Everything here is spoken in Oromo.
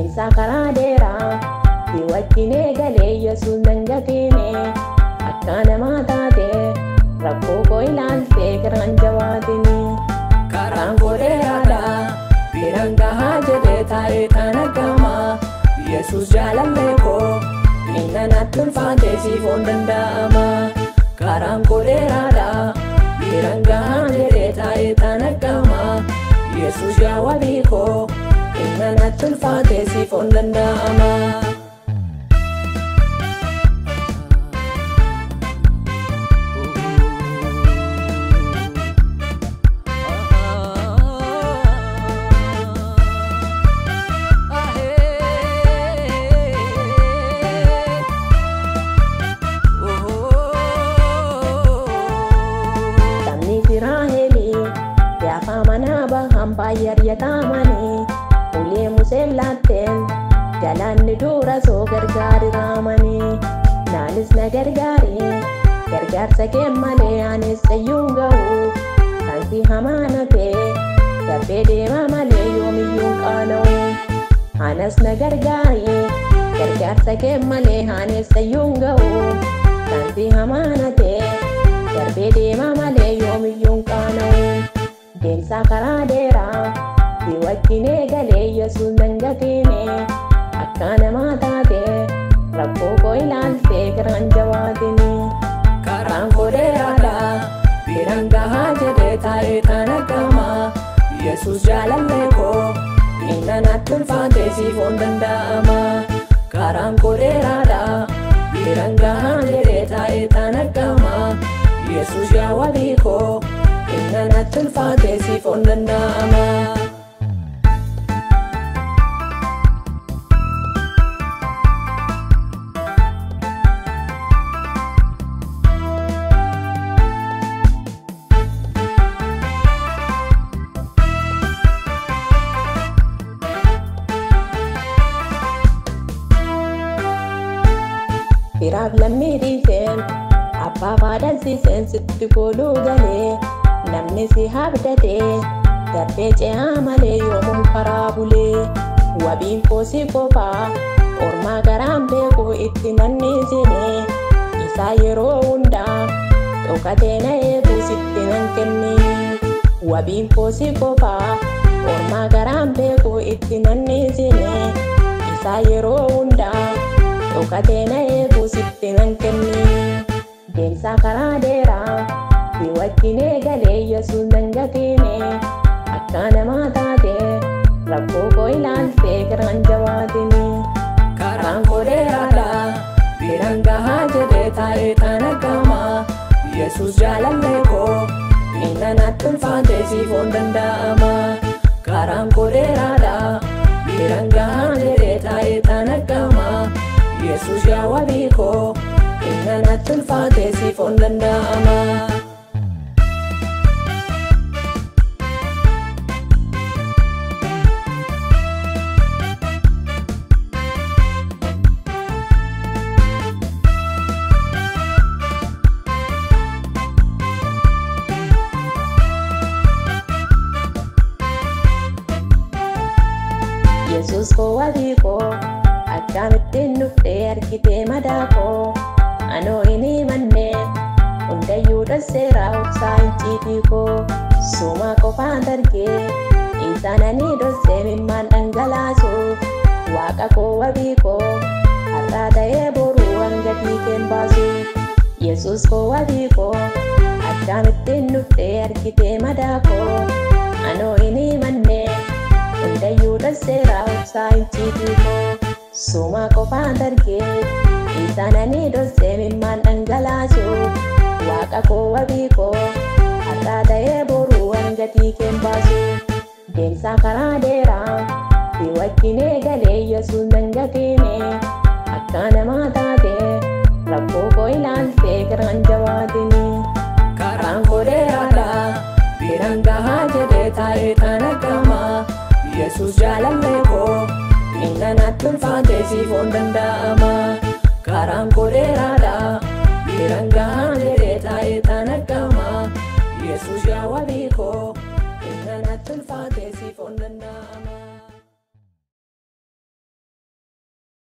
Deemsa karaa dheeraa si wajjin eegalee Yesuus nan gatine akka namaa taate rakkoo koo ilaaltee garaan jabaatini. Karaan koo dheeraadha biraan gahaa jedhee taa'ee kan argama. Yesuus jaalallee koo inni natti ulfaatee siif hin danda'ama. Karaan koo dheeraadha biraan gahaa jedhee taa'ee kan argama. Yesuus jaalallee koo inni natti ulfaatee siif hin danda'ama. Bayar ya tamani ulie musellaten jalanni dura so gargari ramani nanis na gargari gargarsa ke male anis sayungau tansi hamana pe darbe dema male yomiyun qanau anas na gargari gargarsa ke male anis sayungau tansi hamana pe darbe dema male yomiyun qanau. Deemsa karaa dheeraa si wajjin eegalee Yesuus nan gatine akka namaa taate rakkoo koo ilaaltee garaan jabaatini. Karaan koo dheeraadha biraan gahaa jedhee taa'ee kan argama. Yesuus jaalallee koo inni natti ulfaatee siif hin danda'ama. Karaan koo dheeraadha biraan gahaa jedhee taa'ee kan argama. Yesuus jaalallee koo inni natti ulfaatee siif hin danda'ama. Firaaf lammii dhiiseen abbaa faadhansiiseen sitti kooluu galee namni si habdatee darbee ce'aa malee yoomuu karaa bulee. Wabiin koo si qofaa ormaa garaan beeku itti nanniisine isaa yeroo hundaa dhokatee na eegu sitti nan kenni. Wabiin koo si qofaa ormaa garaan beeku itti nanniisine isaa yeroo hundaa dhokatee na eegu sitti nan kenni. Deemsa karaa dheeraa si wajjin eegalee Yesuus nan gatine akka namaa taate rakkoo koo ilaaltee garaan jabaatini. Karaan koo dheeraadha biraan gahaa jedhee taa'ee kan argama. Yesuus jaalallee koo inni natti ulfaatee siif hin danda'ama. Karaan koo dheeraadha biraan gahaa jedhee taa'ee kan argama. Yesuus jaalallee koo inni natti ulfaatee siif hin danda'ama. Yesuus koo wabii koo akkamittiin dhuftee argitee madaa koo anoo hin himanne hundayyuu dhasseeraa obsaa icciitii koo sumaa qofaan argee isaananii dhossee mimmaan dhangalaasu waaqa koo wabii koo har'aa ta'ee boruu hanga dhiigeen baasu. Yesuus koo wabii koo akkamittiin dhuftee argitee madaa koo anoo hin himanne hundayyuu dhasseeraa obsaa icciitii koo sumaa qofaan argee isaananii dhossee mimmaan dhangalaasu waaqa koo wabii koo har'aa ta'ee boruu hanga dhiigeen baasu. Deemsa karaa dheeraa si wajjin eegalee Yesuus nan gatine akka namaa taate rakkoo koo ilaaltee garaan jabaatini. Karaan koo dheeraadha biraan gahaa jedhee taa'ee kan argama. Yesuus jaalallee koo inni natti ulfaatee siif hin danda'ama. Karaan koo dheeraadha biraan gahaa jedhee taa'ee kan argama. Yesuus jaalallee koo inni natti ulfaatee siif hin danda'ama.